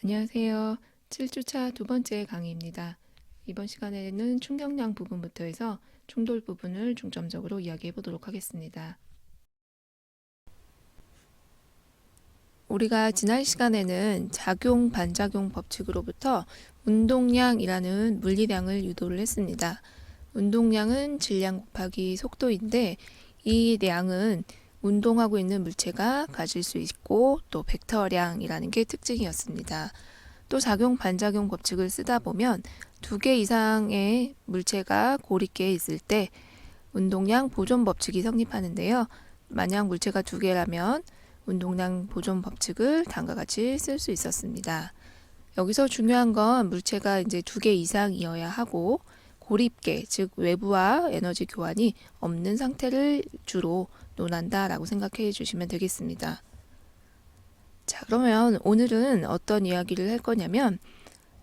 안녕하세요. 7주차 두 번째 강의입니다. 이번 시간에는 충격량 부분부터 해서 충돌 부분을 중점적으로 이야기해 보도록 하겠습니다. 우리가 지난 시간에는 작용, 반작용 법칙으로부터 운동량이라는 물리량을 유도를 했습니다. 운동량은 질량 곱하기 속도인데 이 량은 운동하고 있는 물체가 가질 수 있고 또 벡터량이라는 게 특징이었습니다. 또 작용, 반작용 법칙을 쓰다 보면 두 개 이상의 물체가 고립계에 있을 때 운동량 보존 법칙이 성립하는데요. 만약 물체가 두 개라면 운동량 보존 법칙을 다음과 같이 쓸 수 있었습니다. 여기서 중요한 건 물체가 이제 두 개 이상이어야 하고 고립계, 즉 외부와 에너지 교환이 없는 상태를 주로 논한다라고 생각해 주시면 되겠습니다. 자, 그러면 오늘은 어떤 이야기를 할 거냐면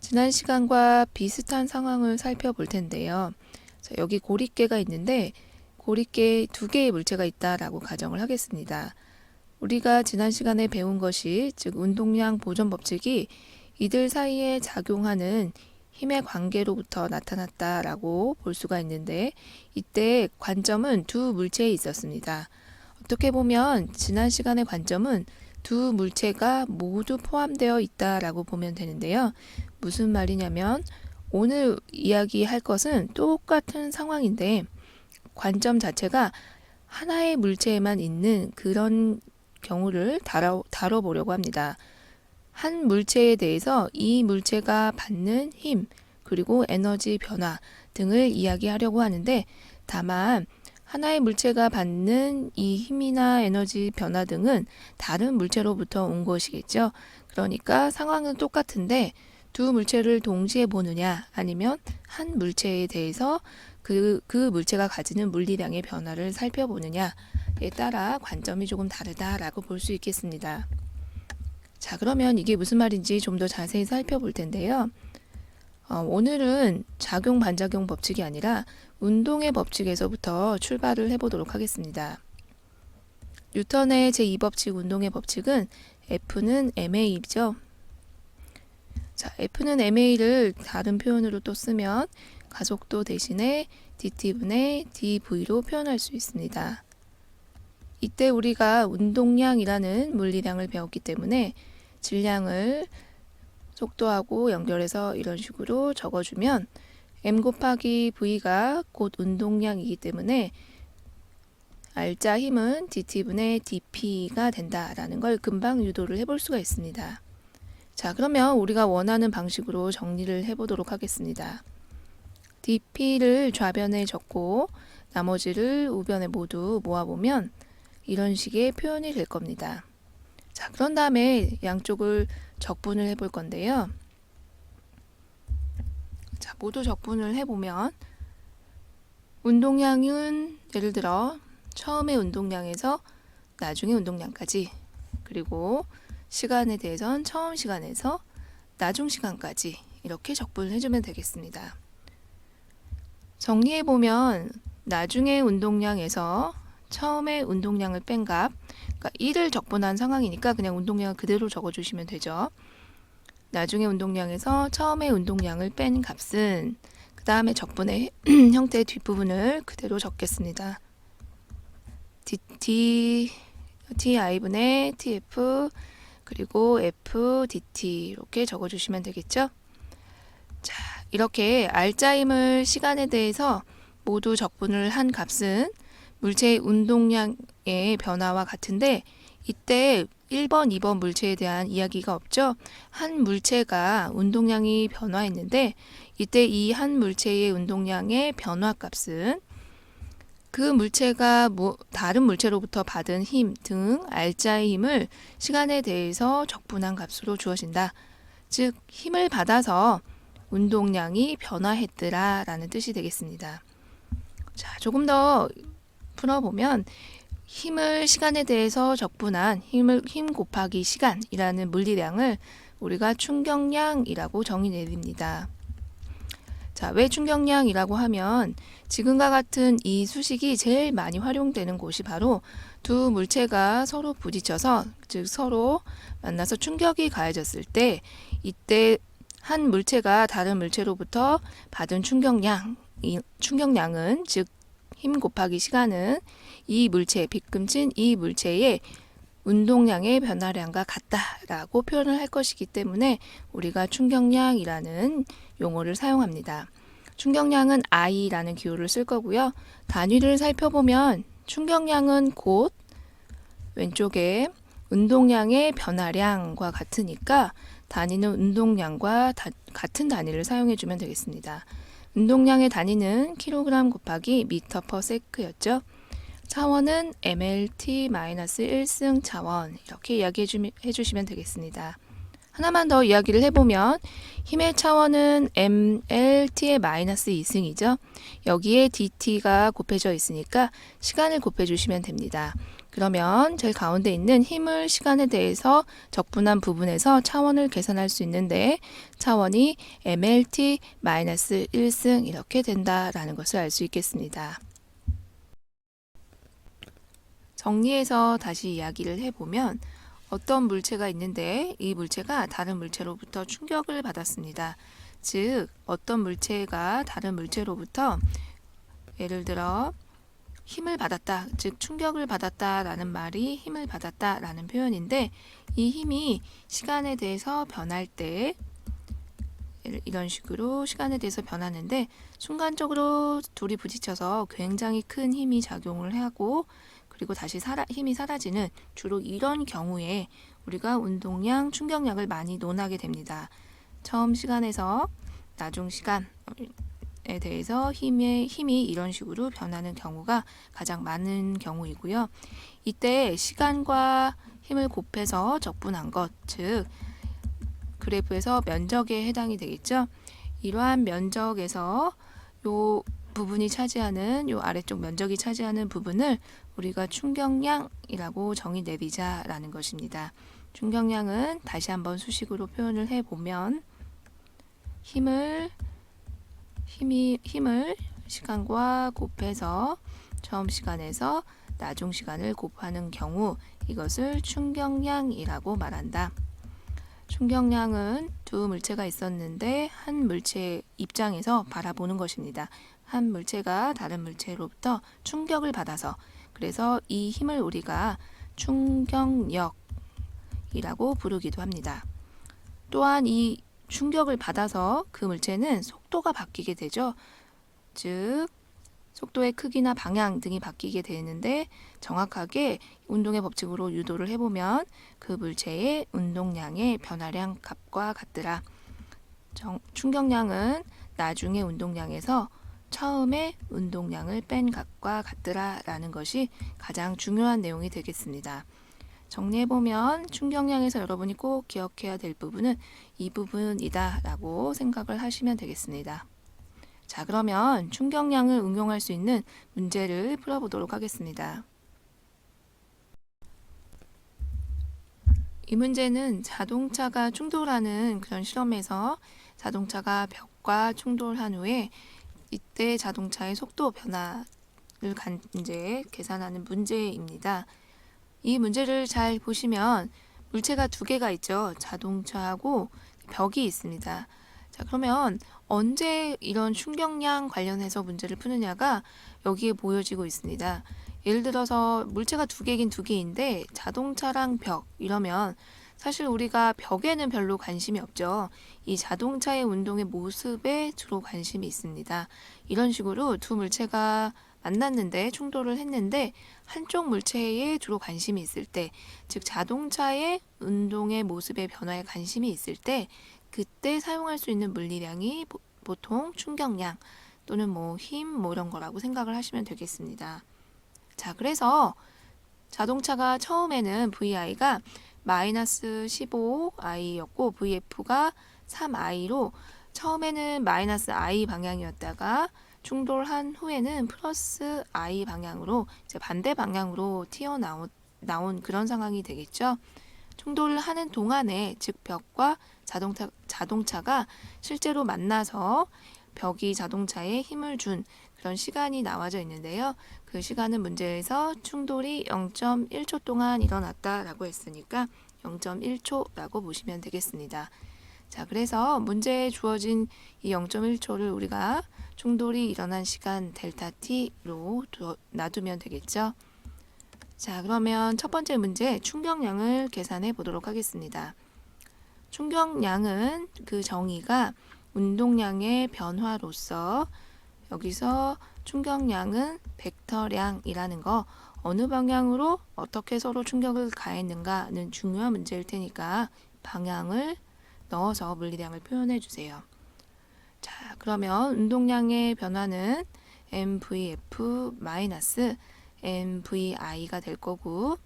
지난 시간과 비슷한 상황을 살펴볼 텐데요. 자, 여기 고립계가 있는데 고립계에 두 개의 물체가 있다라고 가정을 하겠습니다. 우리가 지난 시간에 배운 것이 즉 운동량 보존 법칙이 이들 사이에 작용하는 힘의 관계로부터 나타났다라고 볼 수가 있는데 이때 관점은 두 물체에 있었습니다. 어떻게 보면 지난 시간의 관점은 두 물체가 모두 포함되어 있다라고 보면 되는데요. 무슨 말이냐면 오늘 이야기할 것은 똑같은 상황인데 관점 자체가 하나의 물체에만 있는 그런 경우를 다뤄보려고 합니다. 한 물체에 대해서 이 물체가 받는 힘 그리고 에너지 변화 등을 이야기하려고 하는데 다만 하나의 물체가 받는 이 힘이나 에너지 변화 등은 다른 물체로부터 온 것이겠죠. 그러니까 상황은 똑같은데 두 물체를 동시에 보느냐 아니면 한 물체에 대해서 그 물체가 가지는 물리량의 변화를 살펴보느냐에 따라 관점이 조금 다르다라고 볼 수 있겠습니다. 자, 그러면 이게 무슨 말인지 좀 더 자세히 살펴볼 텐데요. 오늘은 작용, 반작용 법칙이 아니라 운동의 법칙에서부터 출발을 해보도록 하겠습니다. 뉴턴의 제2법칙 운동의 법칙은 F는 ma죠. 자, F는 ma를 다른 표현으로 또 쓰면 가속도 대신에 dt분의 dv로 표현할 수 있습니다. 이때 우리가 운동량이라는 물리량을 배웠기 때문에 질량을 속도하고 연결해서 이런 식으로 적어주면 m 곱하기 v가 곧 운동량이기 때문에 알짜 힘은 dt분의 dp가 된다라는 걸 금방 유도를 해볼 수가 있습니다. 자, 그러면 우리가 원하는 방식으로 정리를 해보도록 하겠습니다. dp를 좌변에 적고 나머지를 우변에 모두 모아보면 이런 식의 표현이 될 겁니다. 자, 그런 다음에 양쪽을 적분을 해볼 건데요. 자, 모두 적분을 해보면 운동량은 예를 들어 처음의 운동량에서 나중의 운동량까지 그리고 시간에 대해선 처음 시간에서 나중 시간까지 이렇게 적분을 해주면 되겠습니다. 정리해보면 나중의 운동량에서 처음에 운동량을 뺀 값, 그러니까 1을 적분한 상황이니까 그냥 운동량을 그대로 적어주시면 되죠. 나중에 운동량에서 처음에 운동량을 뺀 값은 그 다음에 적분의 형태의 뒷부분을 그대로 적겠습니다. ti분의 tf 그리고 f dt 이렇게 적어주시면 되겠죠. 자, 이렇게 알짜임을 시간에 대해서 모두 적분을 한 값은 물체의 운동량의 변화와 같은데 이때 1번, 2번 물체에 대한 이야기가 없죠. 한 물체가 운동량이 변화했는데 이때 이 한 물체의 운동량의 변화 값은 그 물체가 다른 물체로부터 받은 힘 등 알짜의 힘을 시간에 대해서 적분한 값으로 주어진다. 즉 힘을 받아서 운동량이 변화했더라 라는 뜻이 되겠습니다. 자, 조금 더 풀어보면 힘을 시간에 대해서 적분한 힘 곱하기 시간이라는 물리량을 우리가 충격량이라고 정의 내립니다. 자, 왜 충격량이라고 하면 지금과 같은 이 수식이 제일 많이 활용되는 곳이 바로 두 물체가 서로 부딪혀서, 즉 서로 만나서 충격이 가해졌을 때, 이때 한 물체가 다른 물체로부터 받은 충격량은, 즉 힘 곱하기 시간은 이 물체, 빗금친 이 물체의 운동량의 변화량과 같다라고 표현을 할 것이기 때문에 우리가 충격량이라는 용어를 사용합니다. 충격량은 I라는 기호를 쓸 거고요. 단위를 살펴보면 충격량은 곧 왼쪽에 운동량의 변화량과 같으니까 단위는 운동량과 같은 단위를 사용해 주면 되겠습니다. 운동량의 단위는 kg 곱하기 m/s였죠. 차원은 mlt-1승 차원, 이렇게 이야기해 주시면 되겠습니다. 하나만 더 이야기를 해보면 힘의 차원은 mlt의 -2승이죠. 여기에 dt가 곱해져 있으니까 시간을 곱해주시면 됩니다. 그러면 제일 가운데 있는 힘을 시간에 대해서 적분한 부분에서 차원을 계산할 수 있는데 차원이 mlt-1승 이렇게 된다라는 것을 알 수 있겠습니다. 정리해서 다시 이야기를 해보면 어떤 물체가 있는데 이 물체가 다른 물체로부터 충격을 받았습니다. 즉 어떤 물체가 다른 물체로부터 예를 들어 힘을 받았다, 즉 충격을 받았다라는 말이 힘을 받았다라는 표현인데 이 힘이 시간에 대해서 변할 때 이런 식으로 시간에 대해서 변하는데 순간적으로 둘이 부딪혀서 굉장히 큰 힘이 작용을 하고 그리고 다시 힘이 사라지는 주로 이런 경우에 우리가 운동량, 충격량을 많이 논하게 됩니다. 처음 시간에서 나중 시간에 대해서 힘이 이런 식으로 변하는 경우가 가장 많은 경우이고요. 이때 시간과 힘을 곱해서 적분한 것, 즉 그래프에서 면적에 해당이 되겠죠. 이러한 면적에서 요 부분이 차지하는 요 아래쪽 면적이 차지하는 부분을 우리가 충격량이라고 정의 내리자라는 것입니다. 충격량은 다시 한번 수식으로 표현을 해보면 힘을 시간과 곱해서 처음 시간에서 나중 시간을 곱하는 경우 이것을 충격량이라고 말한다. 충격량은 두 물체가 있었는데 한 물체 입장에서 바라보는 것입니다. 한 물체가 다른 물체로부터 충격을 받아서 그래서 이 힘을 우리가 충격력이라고 부르기도 합니다. 또한 이 충격을 받아서 그 물체는 속도가 바뀌게 되죠. 즉 속도의 크기나 방향 등이 바뀌게 되는데 정확하게 운동의 법칙으로 유도를 해보면 그 물체의 운동량의 변화량 값과 같더라. 충격량은 나중의 운동량에서 처음에 운동량을 뺀 값과 같더라 라는 것이 가장 중요한 내용이 되겠습니다. 정리해보면 충격량에서 여러분이 꼭 기억해야 될 부분은 이 부분이다 라고 생각을 하시면 되겠습니다. 자, 그러면 충격량을 응용할 수 있는 문제를 풀어보도록 하겠습니다. 이 문제는 자동차가 충돌하는 그런 실험에서 자동차가 벽과 충돌한 후에 이때 자동차의 속도 변화를 이제 계산하는 문제입니다. 이 문제를 잘 보시면 물체가 두 개가 있죠. 자동차하고 벽이 있습니다. 자, 그러면 언제 이런 충격량 관련해서 문제를 푸느냐가 여기에 보여지고 있습니다. 예를 들어서 물체가 두 개긴 두 개인데 자동차랑 벽 이러면 사실 우리가 벽에는 별로 관심이 없죠. 이 자동차의 운동의 모습에 주로 관심이 있습니다. 이런 식으로 두 물체가 만났는데 충돌을 했는데 한쪽 물체에 주로 관심이 있을 때, 즉 자동차의 운동의 모습의 변화에 관심이 있을 때 그때 사용할 수 있는 물리량이 보통 충격량 또는 힘 이런 거라고 생각을 하시면 되겠습니다. 자, 그래서 자동차가 처음에는 VI가 마이너스 15i였고 VF가 3i로 처음에는 마이너스 i 방향이었다가 충돌한 후에는 플러스 i 방향으로 이제 반대 방향으로 튀어나온 그런 상황이 되겠죠. 충돌을 하는 동안에 즉 벽과 자동차가 실제로 만나서 벽이 자동차에 힘을 준 그런 시간이 나와져 있는데요. 그 시간은 문제에서 충돌이 0.1초 동안 일어났다라고 했으니까 0.1초라고 보시면 되겠습니다. 자, 그래서 문제에 주어진 이 0.1초를 우리가 충돌이 일어난 시간 델타 t로 놔두면 되겠죠. 자, 그러면 첫 번째 문제 충격량을 계산해 보도록 하겠습니다. 충격량은 그 정의가 운동량의 변화로서 여기서 충격량은 벡터량이라는 거 어느 방향으로 어떻게 서로 충격을 가했는가는 중요한 문제일 테니까 방향을 넣어서 물리량을 표현해 주세요. 자, 그러면 운동량의 변화는 mvf mvi가 될 거고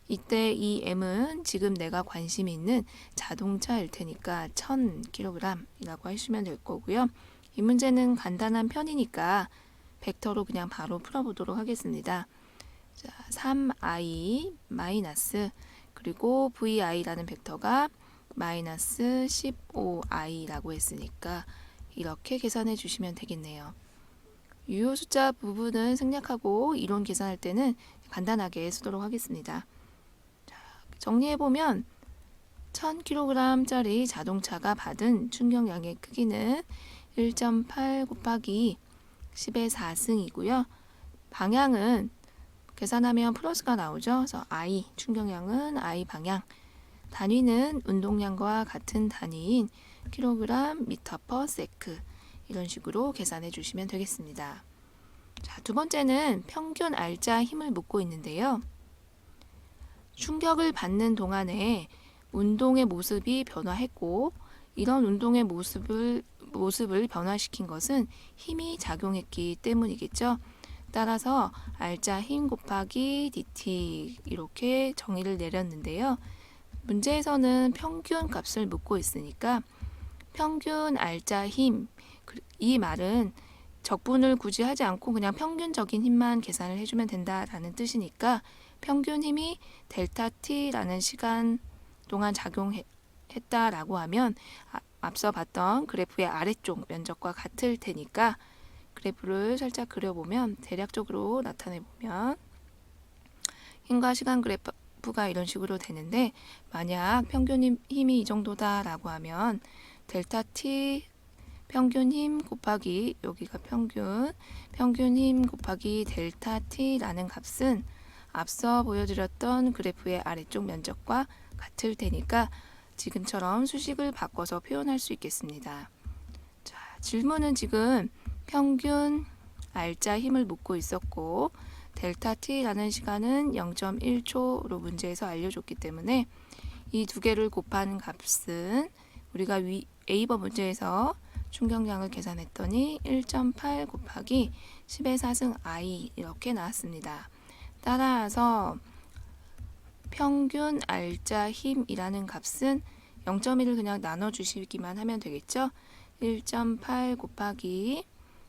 이때 이 m은 지금 내가 관심 있는 자동차일 테니까 1000kg이라고 하시면 될 거고요. 이 문제는 간단한 편이니까 벡터로 그냥 바로 풀어보도록 하겠습니다. 자, 3i 마이너스 그리고 vi라는 벡터가 마이너스 15i라고 했으니까 이렇게 계산해 주시면 되겠네요. 유효 숫자 부분은 생략하고 이론 계산할 때는 간단하게 쓰도록 하겠습니다. 자, 정리해보면 1000kg짜리 자동차가 받은 충격량의 크기는 1.8 곱하기 10의 4승이고요. 방향은 계산하면 플러스가 나오죠. 그래서 I, 충격량은 I 방향. 단위는 운동량과 같은 단위인 킬로그램 미터 퍼 세크. 이런 식으로 계산해 주시면 되겠습니다. 자, 두 번째는 평균 R자 힘을 묻고 있는데요. 충격을 받는 동안에 운동의 모습이 변화했고 이런 운동의 모습을 변화시킨 것은 힘이 작용했기 때문이겠죠. 따라서 R자 힘 곱하기 dt 이렇게 정의를 내렸는데요. 문제에서는 평균 값을 묻고 있으니까 평균 R자 힘, 이 말은 적분을 굳이 하지 않고 그냥 평균적인 힘만 계산을 해주면 된다라는 뜻이니까 평균 힘이 델타 t라는 시간 동안 작용했다라고 하면 앞서 봤던 그래프의 아래쪽 면적과 같을 테니까 그래프를 살짝 그려보면 대략적으로 나타내보면 힘과 시간 그래프가 이런 식으로 되는데 만약 평균 힘이 이 정도다라고 하면 델타 t 평균 힘 곱하기 여기가 평균 힘 곱하기 델타 t라는 값은 앞서 보여드렸던 그래프의 아래쪽 면적과 같을 테니까 지금처럼 수식을 바꿔서 표현할 수 있겠습니다. 자, 질문은 지금 평균 R자 힘을 묻고 있었고 델타 t라는 시간은 0.1초로 문제에서 알려줬기 때문에 이 두 개를 곱한 값은 우리가 A번 문제에서 충격량을 계산했더니 1.8 곱하기 10의 4승 I 이렇게 나왔습니다. 따라서 평균 R자 힘이라는 값은 0.1을 그냥 나눠주시기만 하면 되겠죠. 1.8 곱하기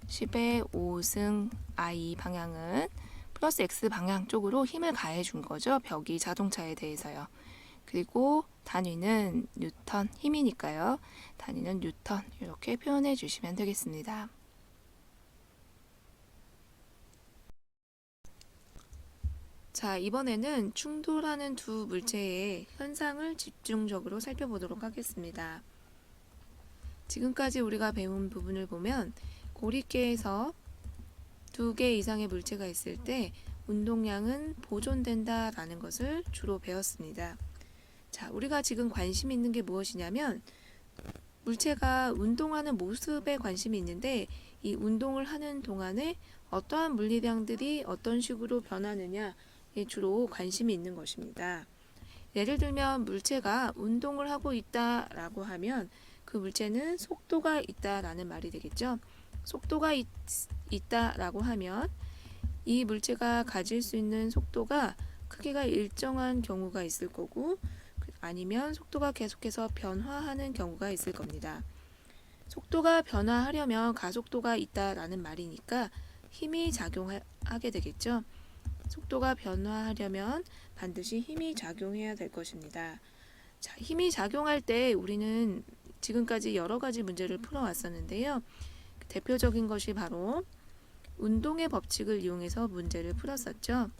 10의 5승 I 방향은 플러스 X 방향 쪽으로 힘을 가해 준 거죠. 벽이 자동차에 대해서요. 그리고 단위는 뉴턴, 힘이니까요. 단위는 뉴턴 이렇게 표현해 주시면 되겠습니다. 자, 이번에는 충돌하는 두 물체의 현상을 집중적으로 살펴보도록 하겠습니다. 지금까지 우리가 배운 부분을 보면 고리계에서 두 개 이상의 물체가 있을 때 운동량은 보존된다라는 것을 주로 배웠습니다. 자, 우리가 지금 관심 있는 게 무엇이냐면 물체가 운동하는 모습에 관심이 있는데 이 운동을 하는 동안에 어떠한 물리량들이 어떤 식으로 변하느냐에 주로 관심이 있는 것입니다. 예를 들면 물체가 운동을 하고 있다라고 하면 그 물체는 속도가 있다라는 말이 되겠죠. 속도가 있다라고 하면 이 물체가 가질 수 있는 속도가 크기가 일정한 경우가 있을 거고 아니면 속도가 계속해서 변화하는 경우가 있을 겁니다. 속도가 변화하려면 가속도가 있다라는 말이니까 힘이 작용하게 되겠죠. 속도가 변화하려면 반드시 힘이 작용해야 될 것입니다. 자, 힘이 작용할 때 우리는 지금까지 여러 가지 문제를 풀어왔었는데요. 대표적인 것이 바로 운동의 법칙을 이용해서 문제를 풀었었죠.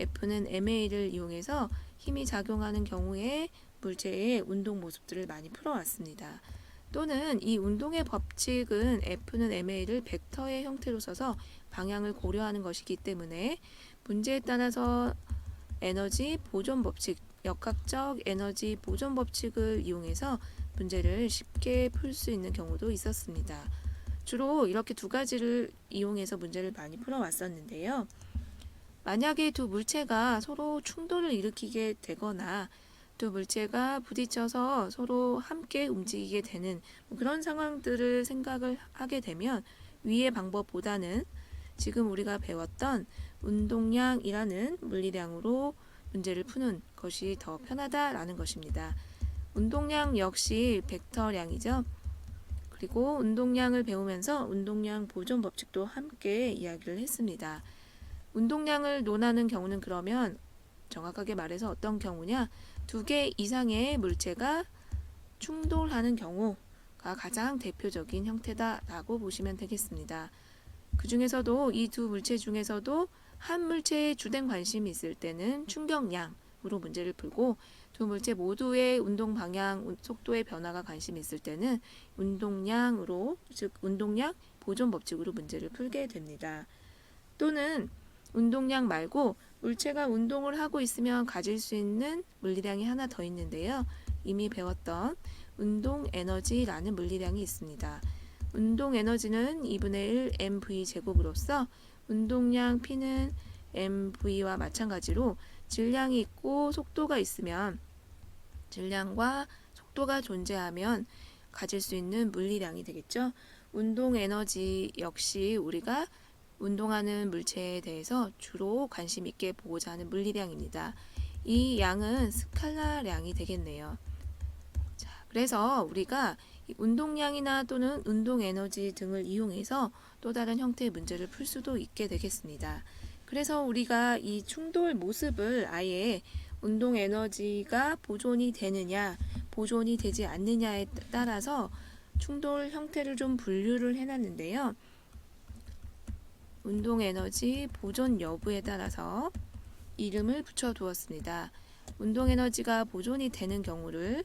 F는 MA를 이용해서 힘이 작용하는 경우에 물체의 운동 모습들을 많이 풀어왔습니다. 또는 이 운동의 법칙은 F는 MA를 벡터의 형태로 써서 방향을 고려하는 것이기 때문에 문제에 따라서 에너지 보존 법칙, 역학적 에너지 보존 법칙을 이용해서 문제를 쉽게 풀 수 있는 경우도 있었습니다. 주로 이렇게 두 가지를 이용해서 문제를 많이 풀어왔었는데요. 만약에 두 물체가 서로 충돌을 일으키게 되거나 두 물체가 부딪혀서 서로 함께 움직이게 되는 그런 상황들을 생각을 하게 되면 위의 방법보다는 지금 우리가 배웠던 운동량이라는 물리량으로 문제를 푸는 것이 더 편하다라는 것입니다. 운동량 역시 벡터량이죠. 그리고 운동량을 배우면서 운동량 보존 법칙도 함께 이야기를 했습니다. 운동량을 논하는 경우는 그러면 정확하게 말해서 어떤 경우냐? 두 개 이상의 물체가 충돌하는 경우가 가장 대표적인 형태다라고 보시면 되겠습니다. 그 중에서도 이 두 물체 중에서도 한 물체에 주된 관심이 있을 때는 충격량으로 문제를 풀고 두 물체 모두의 운동 방향, 속도의 변화가 관심이 있을 때는 운동량으로, 즉 운동량 보존 법칙으로 문제를 풀게 됩니다. 또는 운동량 말고 물체가 운동을 하고 있으면 가질 수 있는 물리량이 하나 더 있는데요. 이미 배웠던 운동 에너지라는 물리량이 있습니다. 운동 에너지는 2분의 1 mv 제곱으로서 운동량 P는 mv와 마찬가지로 질량이 있고 속도가 있으면 질량과 속도가 존재하면 가질 수 있는 물리량이 되겠죠. 운동 에너지 역시 우리가 운동하는 물체에 대해서 주로 관심 있게 보고자 하는 물리량입니다. 이 양은 스칼라량이 되겠네요. 자, 그래서 우리가 운동량이나 또는 운동 에너지 등을 이용해서 또 다른 형태의 문제를 풀 수도 있게 되겠습니다. 그래서 우리가 이 충돌 모습을 아예 운동 에너지가 보존이 되느냐, 보존이 되지 않느냐에 따라서 충돌 형태를 좀 분류를 해놨는데요. 운동 에너지 보존 여부에 따라서 이름을 붙여 두었습니다. 운동 에너지가 보존이 되는 경우를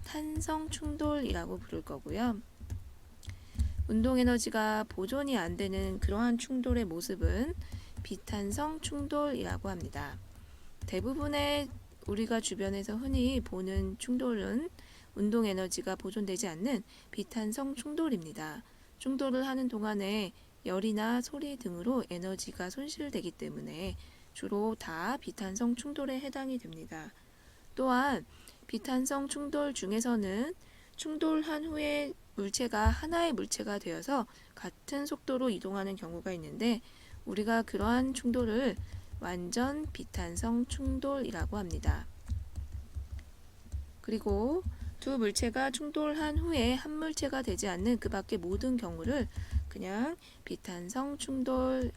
탄성 충돌이라고 부를 거고요. 운동 에너지가 보존이 안 되는 그러한 충돌의 모습은 비탄성 충돌이라고 합니다. 대부분의 우리가 주변에서 흔히 보는 충돌은 운동 에너지가 보존되지 않는 비탄성 충돌입니다. 충돌을 하는 동안에 열이나 소리 등으로 에너지가 손실되기 때문에 주로 다 비탄성 충돌에 해당이 됩니다. 또한 비탄성 충돌 중에서는 충돌한 후에 물체가 하나의 물체가 되어서 같은 속도로 이동하는 경우가 있는데 우리가 그러한 충돌을 완전 비탄성 충돌이라고 합니다. 그리고 두 물체가 충돌한 후에 한 물체가 되지 않는 그 밖의 모든 경우를 그냥 비탄성 충돌이라고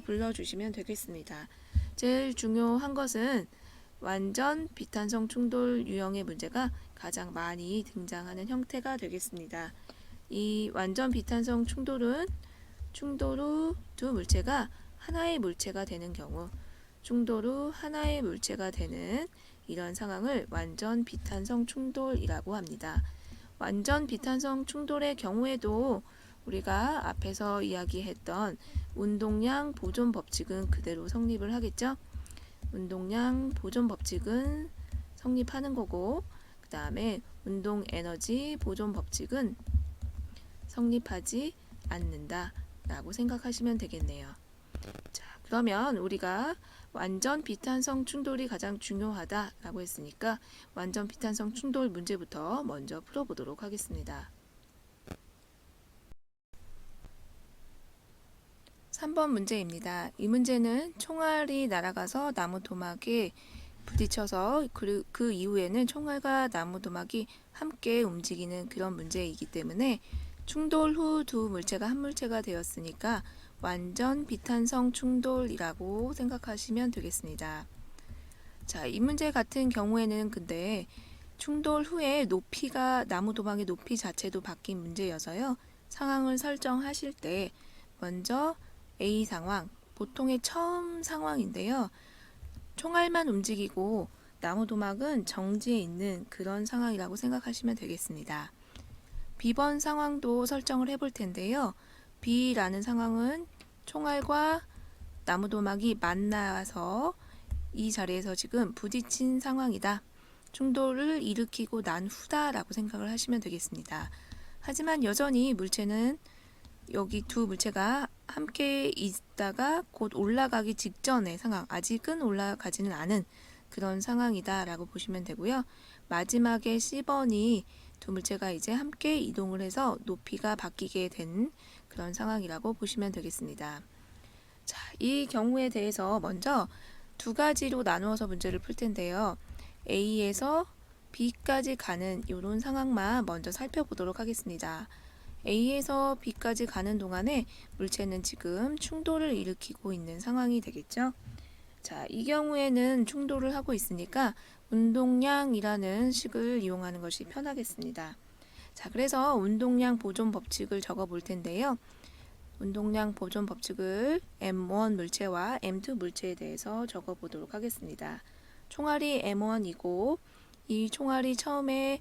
불러주시면 되겠습니다. 제일 중요한 것은 완전 비탄성 충돌 유형의 문제가 가장 많이 등장하는 형태가 되겠습니다. 이 완전 비탄성 충돌은 충돌 후 두 물체가 하나의 물체가 되는 경우, 충돌 후 하나의 물체가 되는 이런 상황을 완전 비탄성 충돌이라고 합니다. 완전 비탄성 충돌의 경우에도 우리가 앞에서 이야기했던 운동량 보존 법칙은 그대로 성립을 하겠죠. 운동량 보존 법칙은 성립하는 거고 그 다음에 운동 에너지 보존 법칙은 성립하지 않는다 라고 생각하시면 되겠네요. 자, 그러면 우리가 완전 비탄성 충돌이 가장 중요하다 라고 했으니까 완전 비탄성 충돌 문제부터 먼저 풀어보도록 하겠습니다. 3번 문제입니다. 이 문제는 총알이 날아가서 나무 도막에 부딪혀서 그 이후에는 총알과 나무 도막이 함께 움직이는 그런 문제이기 때문에 충돌 후 두 물체가 한 물체가 되었으니까 완전 비탄성 충돌이라고 생각하시면 되겠습니다. 자, 이 문제 같은 경우에는 근데 충돌 후에 높이가 나무 도막의 높이 자체도 바뀐 문제여서요. 상황을 설정하실 때 먼저 A 상황, 보통의 처음 상황인데요. 총알만 움직이고 나무도막은 정지해 있는 그런 상황이라고 생각하시면 되겠습니다. B번 상황도 설정을 해볼 텐데요. B라는 상황은 총알과 나무도막이 만나서 이 자리에서 지금 부딪힌 상황이다. 충돌을 일으키고 난 후다라고 생각을 하시면 되겠습니다. 하지만 여전히 물체는 여기 두 물체가 함께 있다가 곧 올라가기 직전의 상황, 아직은 올라가지는 않은 그런 상황이다 라고 보시면 되고요. 마지막에 C번이 두 물체가 이제 함께 이동을 해서 높이가 바뀌게 된 그런 상황이라고 보시면 되겠습니다. 자, 이 경우에 대해서 먼저 두 가지로 나누어서 문제를 풀 텐데요. A에서 B까지 가는 이런 상황만 먼저 살펴보도록 하겠습니다. A에서 B까지 가는 동안에 물체는 지금 충돌을 일으키고 있는 상황이 되겠죠. 자, 이 경우에는 충돌을 하고 있으니까 운동량이라는 식을 이용하는 것이 편하겠습니다. 자, 그래서 운동량 보존 법칙을 적어 볼 텐데요. 운동량 보존 법칙을 M1 물체와 M2 물체에 대해서 적어 보도록 하겠습니다. 총알이 M1이고 이 총알이 처음에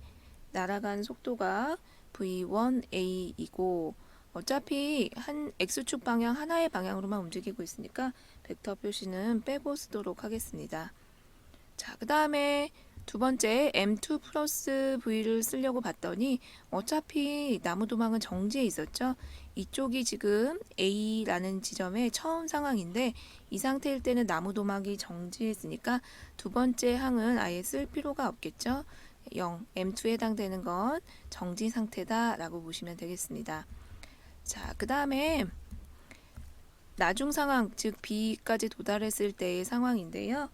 날아간 속도가 V1A이고 어차피 한 X축 방향 하나의 방향으로만 움직이고 있으니까 벡터 표시는 빼고 쓰도록 하겠습니다. 자, 그 다음에 두 번째 M2 플러스 V를 쓰려고 봤더니 어차피 나무도망은 정지해 있었죠. 이쪽이 지금 A라는 지점의 처음 상황인데 이 상태일 때는 나무도막이 정지했으니까 두 번째 항은 아예 쓸 필요가 없겠죠. 0, M2에 해당되는 건 정지 상태다 라고 보시면 되겠습니다. 자, 그 다음에 나중 상황, 즉 B까지 도달했을 때의 상황인데요.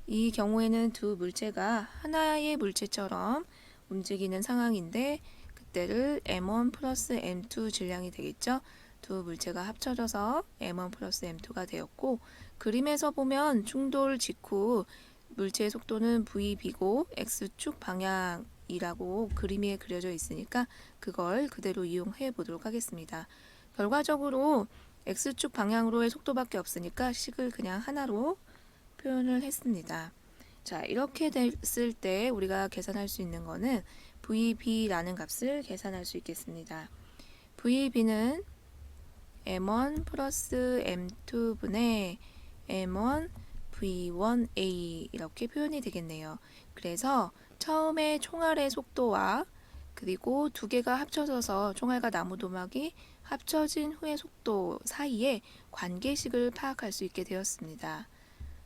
이 경우에는 두 물체가 하나의 물체처럼 움직이는 상황인데 그때를 M1 플러스 M2 질량이 되겠죠. 두 물체가 합쳐져서 M1 플러스 M2가 되었고 그림에서 보면 충돌 직후 물체의 속도는 VB고 X축 방향이라고 그림에 그려져 있으니까 그걸 그대로 이용해 보도록 하겠습니다. 결과적으로 X축 방향으로의 속도밖에 없으니까 식을 그냥 하나로 표현을 했습니다. 자, 이렇게 됐을 때 우리가 계산할 수 있는 거는 VB라는 값을 계산할 수 있겠습니다. VB는 M1 플러스 M2분의 M1 V1A 이렇게 표현이 되겠네요. 그래서 처음에 총알의 속도와 그리고 두 개가 합쳐져서 총알과 나무도막이 합쳐진 후의 속도 사이에 관계식을 파악할 수 있게 되었습니다.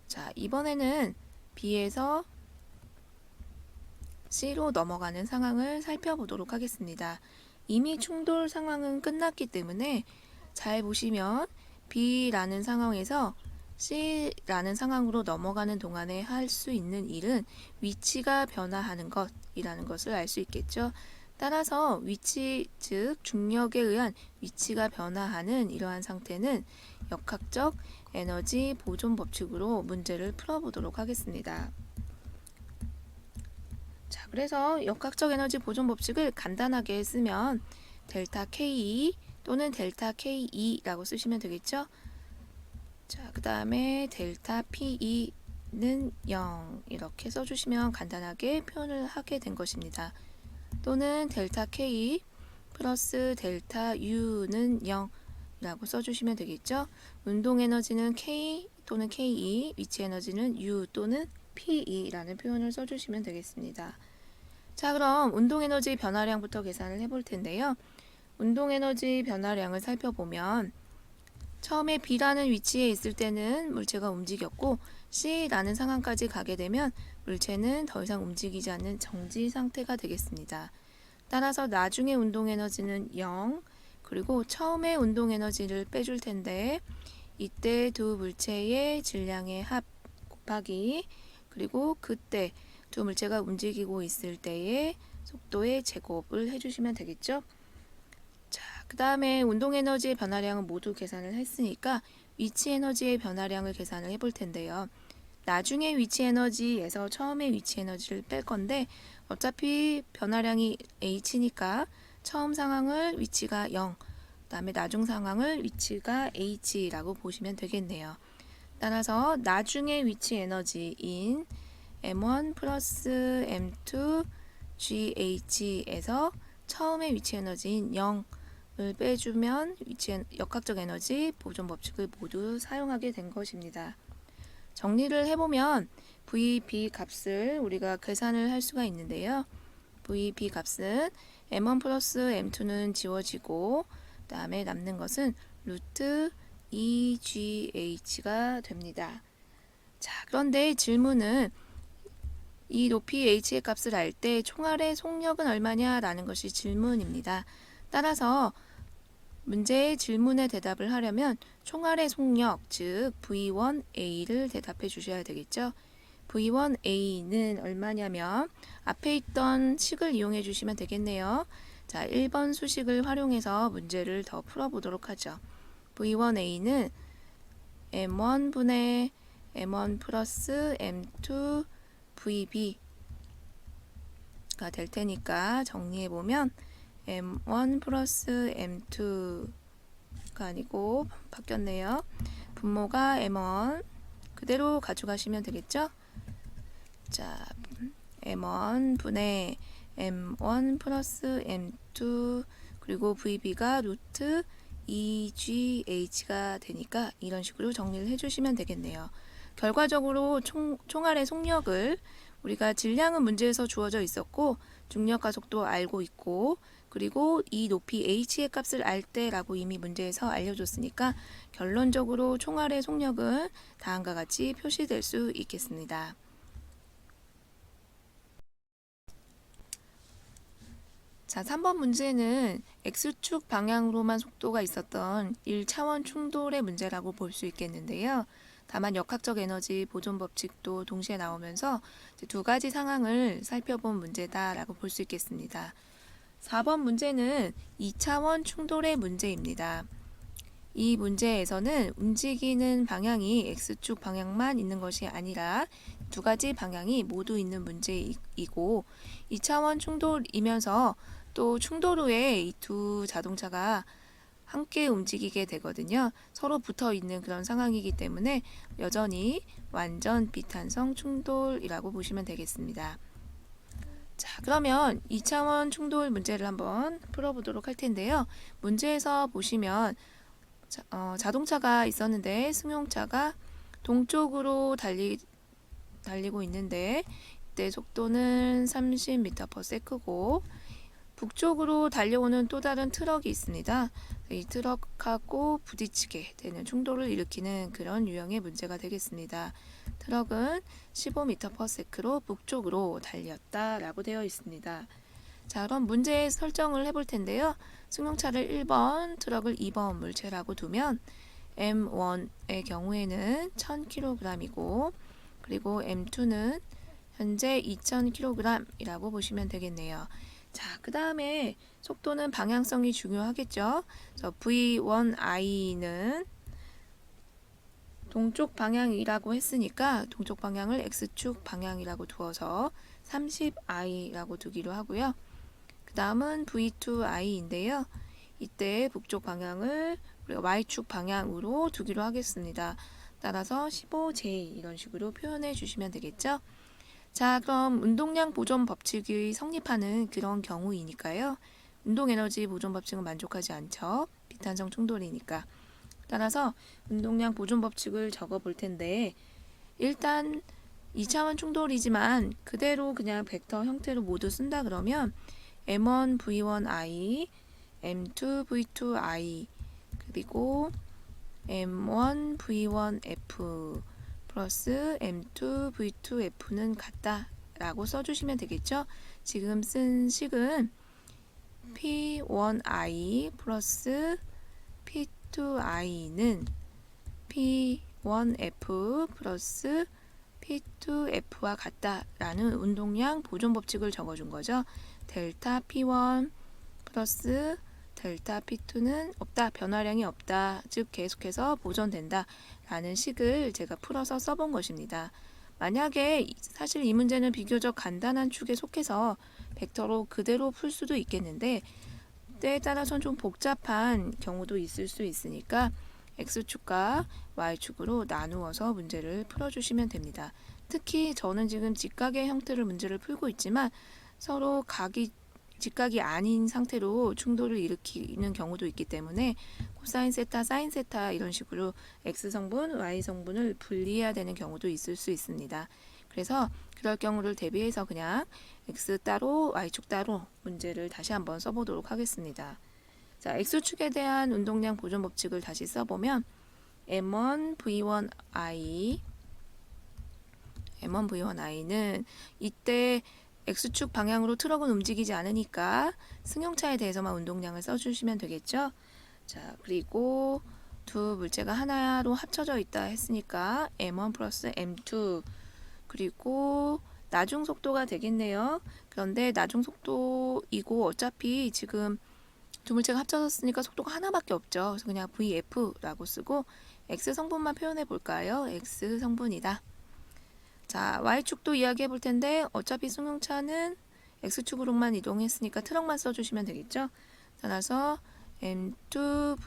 자, 이번에는 B에서 C로 넘어가는 상황을 살펴보도록 하겠습니다. 이미 충돌 상황은 끝났기 때문에 잘 보시면 B라는 상황에서 C라는 상황으로 넘어가는 동안에 할 수 있는 일은 위치가 변화하는 것이라는 것을 알 수 있겠죠. 따라서 위치, 즉 중력에 의한 위치가 변화하는 이러한 상태는 역학적 에너지 보존 법칙으로 문제를 풀어보도록 하겠습니다. 자, 그래서 역학적 에너지 보존 법칙을 간단하게 쓰면 델타 K 또는 델타 KE라고 쓰시면 되겠죠. 자, 그 다음에 델타 PE는 0 이렇게 써주시면 간단하게 표현을 하게 된 것입니다. 또는 델타 K 플러스 델타 U는 0 라고 써주시면 되겠죠. 운동 에너지는 K 또는 KE, 위치 에너지는 U 또는 PE라는 표현을 써주시면 되겠습니다. 자, 그럼 운동 에너지 변화량부터 계산을 해볼 텐데요. 운동 에너지 변화량을 살펴보면 처음에 B라는 위치에 있을 때는 물체가 움직였고 C라는 상황까지 가게 되면 물체는 더 이상 움직이지 않는 정지 상태가 되겠습니다. 따라서 나중에 운동 에너지는 0, 그리고 처음에 운동 에너지를 빼줄 텐데 이때 두 물체의 질량의 합 곱하기 그리고 그때 두 물체가 움직이고 있을 때의 속도의 제곱을 해주시면 되겠죠. 자, 그 다음에 운동 에너지의 변화량은 모두 계산을 했으니까 위치 에너지의 변화량을 계산을 해볼 텐데요. 나중에 위치 에너지에서 처음에 위치 에너지를 뺄 건데 어차피 변화량이 H니까 처음 상황을 위치가 0, 그다음에 나중 상황을 위치가 h라고 보시면 되겠네요. 따라서 나중의 위치 에너지인 m1 플러스 m2 GH에서 처음의 위치 에너지인 0을 빼주면 역학적 에너지 보존 법칙을 모두 사용하게 된 것입니다. 정리를 해보면 VB 값을 우리가 계산을 할 수가 있는데요. VB 값은 m1 플러스 m2는 지워지고 그 다음에 남는 것은 루트 2GH가 됩니다. 자, 그런데 질문은 이 높이 h의 값을 알 때 총알의 속력은 얼마냐 라는 것이 질문입니다. 따라서 문제의 질문에 대답을 하려면 총알의 속력, 즉 V1A를 대답해 주셔야 되겠죠. V1A는 얼마냐면 앞에 있던 식을 이용해 주시면 되겠네요. 자, 1번 수식을 활용해서 문제를 더 풀어보도록 하죠. V1A는 M1분의 M1 플러스 M2 VB가 될 테니까 정리해보면 M1 플러스 M2가 아니고 바뀌었네요. 분모가 M1 그대로 가져가시면 되겠죠? 자, M1 분의 M1 플러스 M2 그리고 VB가 루트 2GH가 되니까 이런 식으로 정리를 해주시면 되겠네요. 결과적으로 총알의 속력을 우리가 질량은 문제에서 주어져 있었고 중력과 속도 알고 있고 그리고 이 높이 h의 값을 알 때라고 이미 문제에서 알려줬으니까 결론적으로 총알의 속력은 다음과 같이 표시될 수 있겠습니다. 자, 3번 문제는 X축 방향으로만 속도가 있었던 1차원 충돌의 문제라고 볼 수 있겠는데요. 다만 역학적 에너지 보존 법칙도 동시에 나오면서 두 가지 상황을 살펴본 문제다라고 볼 수 있겠습니다. 4번 문제는 2차원 충돌의 문제입니다. 이 문제에서는 움직이는 방향이 X축 방향만 있는 것이 아니라 두 가지 방향이 모두 있는 문제이고 2차원 충돌이면서 또 충돌 후에 이 두 자동차가 함께 움직이게 되거든요. 서로 붙어 있는 그런 상황이기 때문에 여전히 완전 비탄성 충돌이라고 보시면 되겠습니다. 자, 그러면 2차원 충돌 문제를 한번 풀어보도록 할 텐데요. 문제에서 보시면 자동차가 있었는데 승용차가 동쪽으로 달리고 있는데 이때 속도는 30m/s고 북쪽으로 달려오는 또 다른 트럭이 있습니다. 이 트럭하고 부딪히게 되는 충돌을 일으키는 그런 유형의 문제가 되겠습니다. 트럭은 15m/s로 북쪽으로 달렸다라고 되어 있습니다. 자, 그럼 문제 설정을 해볼 텐데요. 승용차를 1번, 트럭을 2번 물체라고 두면 M1의 경우에는 1000kg이고 그리고 M2는 현재 2000kg이라고 보시면 되겠네요. 자, 그 다음에 속도는 방향성이 중요하겠죠. 그래서 V1I는 동쪽 방향이라고 했으니까 동쪽 방향을 X축 방향이라고 두어서 30I라고 두기로 하고요. 그 다음은 V2I인데요. 이때 북쪽 방향을 우리가 Y축 방향으로 두기로 하겠습니다. 따라서 15J 이런 식으로 표현해 주시면 되겠죠. 자, 그럼 운동량 보존 법칙이 성립하는 그런 경우이니까요. 운동에너지 보존 법칙은 만족하지 않죠. 비탄성 충돌이니까. 따라서 운동량 보존 법칙을 적어 볼 텐데 일단 2차원 충돌이지만 그대로 그냥 벡터 형태로 모두 쓴다 그러면 M1 V1I, M2 V2I 그리고 M1 V1F 플러스 M2 V2F는 같다 라고 써주시면 되겠죠. 지금 쓴 식은 P1I 플러스 P2I는 P1F 플러스 P2F와 같다라는 운동량 보존 법칙을 적어준 거죠. 델타 P1 플러스 델타 P2는 없다, 변화량이 없다, 즉 계속해서 보존된다 라는 식을 제가 풀어서 써본 것입니다. 만약에 사실 이 문제는 비교적 간단한 축에 속해서 벡터로 그대로 풀 수도 있겠는데 때에 따라서는 좀 복잡한 경우도 있을 수 있으니까 X축과 Y축으로 나누어서 문제를 풀어주시면 됩니다. 특히 저는 지금 직각의 형태로 문제를 풀고 있지만 서로 각이 직각이 아닌 상태로 충돌을 일으키는 경우도 있기 때문에 코사인 세타, 사인 세타 이런 식으로 X성분, Y성분을 분리해야 되는 경우도 있을 수 있습니다. 그래서 그럴 경우를 대비해서 그냥 X 따로, Y축 따로 문제를 다시 한번 써보도록 하겠습니다. 자, X축에 대한 운동량 보존 법칙을 다시 써보면 M1 V1I M1 V1I는 이때 X축 방향으로 트럭은 움직이지 않으니까 승용차에 대해서만 운동량을 써주시면 되겠죠. 자, 그리고 두 물체가 하나로 합쳐져 있다 했으니까 M1 플러스 M2 그리고 나중 속도가 되겠네요. 그런데 나중 속도이고 어차피 지금 두 물체가 합쳐졌으니까 속도가 하나밖에 없죠. 그래서 그냥 VF라고 쓰고 X 성분만 표현해 볼까요? X 성분이다. 자, Y축도 이야기해 볼 텐데 어차피 승용차는 X축으로만 이동했으니까 트럭만 써주시면 되겠죠. 따라서 M2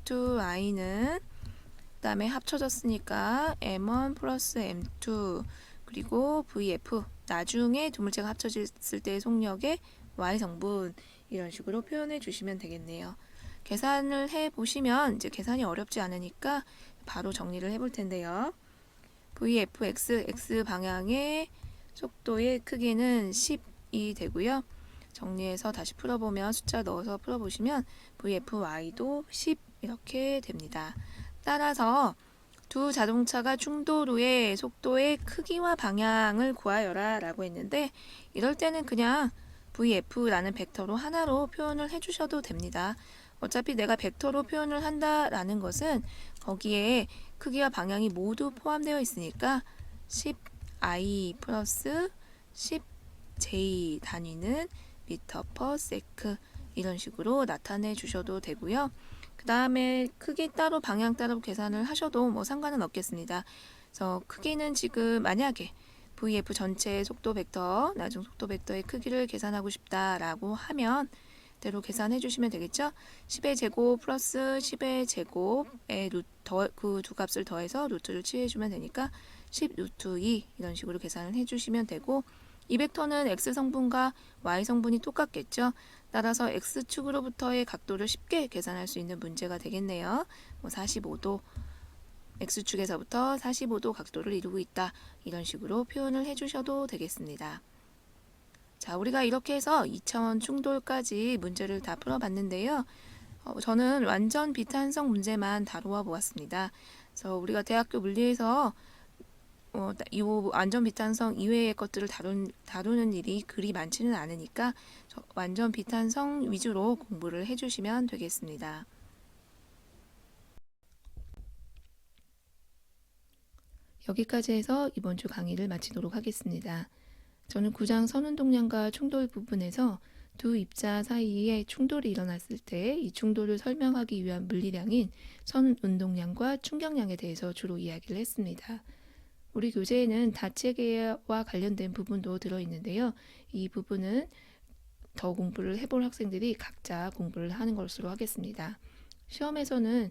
V2I는 그 다음에 합쳐졌으니까 M1 플러스 M2 그리고 VF 나중에 두 물체가 합쳐졌을 때의 속력의 Y성분 이런 식으로 표현해 주시면 되겠네요. 계산을 해 보시면 이제 계산이 어렵지 않으니까 바로 정리를 해 볼 텐데요. VFX X 방향의 속도의 크기는 10이 되고요. 정리해서 다시 풀어보면 숫자 넣어서 풀어보시면 VFY도 10 이렇게 됩니다. 따라서 두 자동차가 충돌 후에 속도의 크기와 방향을 구하여라 라고 했는데 이럴 때는 그냥 VF라는 벡터로 하나로 표현을 해주셔도 됩니다. 어차피 내가 벡터로 표현을 한다라는 것은 거기에 크기와 방향이 모두 포함되어 있으니까 10i 플러스 10j 단위는 미터 퍼 세크 이런 식으로 나타내 주셔도 되고요. 그 다음에 크기 따로 방향 따로 계산을 하셔도 뭐 상관은 없겠습니다. 그래서 크기는 지금 만약에 VF 전체의 속도 벡터, 나중 속도 벡터의 크기를 계산하고 싶다라고 하면 대로 계산해 주시면 되겠죠. 10의 제곱 플러스 10의 제곱에 그 두 값을 더해서 루트를 취해 주면 되니까 10 루트 2 이런 식으로 계산을 해 주시면 되고 이 벡터는 X성분과 Y성분이 똑같겠죠. 따라서 X축으로부터의 각도를 쉽게 계산할 수 있는 문제가 되겠네요. 45도 X축에서부터 45도 각도를 이루고 있다. 이런 식으로 표현을 해주셔도 되겠습니다. 자, 우리가 이렇게 해서 2차원 충돌까지 문제를 다 풀어봤는데요. 저는 완전 비탄성 문제만 다루어 보았습니다. 그래서 우리가 대학교 물리에서 이 완전 비탄성 이외의 것들을 다루는 일이 그리 많지는 않으니까 완전 비탄성 위주로 공부를 해주시면 되겠습니다. 여기까지 해서 이번 주 강의를 마치도록 하겠습니다. 저는 9장 선운동량과 충돌 부분에서 두 입자 사이에 충돌이 일어났을 때 이 충돌을 설명하기 위한 물리량인 선운동량과 충격량에 대해서 주로 이야기를 했습니다. 우리 교재에는 다체계와 관련된 부분도 들어있는데요. 이 부분은 더 공부를 해볼 학생들이 각자 공부를 하는 것으로 하겠습니다. 시험에서는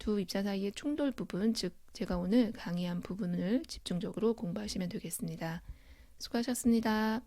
두 입자 사이의 충돌 부분, 즉 제가 오늘 강의한 부분을 집중적으로 공부하시면 되겠습니다. 수고하셨습니다.